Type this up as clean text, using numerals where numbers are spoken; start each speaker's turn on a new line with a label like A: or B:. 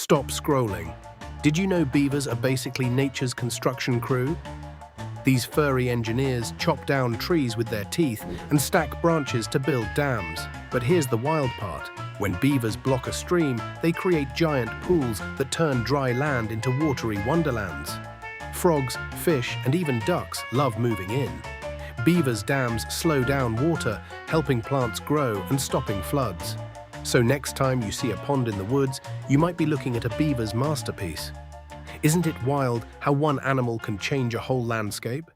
A: Stop scrolling. Did you know beavers are basically nature's construction crew? These furry engineers chop down trees with their teeth and stack branches to build dams. But here's the wild part. When beavers block a stream, they create giant pools that turn dry land into watery wonderlands. Frogs, fish, and even ducks love moving in. Beavers' dams slow down water, helping plants grow and stopping floods. So next time you see a pond in the woods, you might be looking at a beaver's masterpiece. Isn't it wild how one animal can change a whole landscape?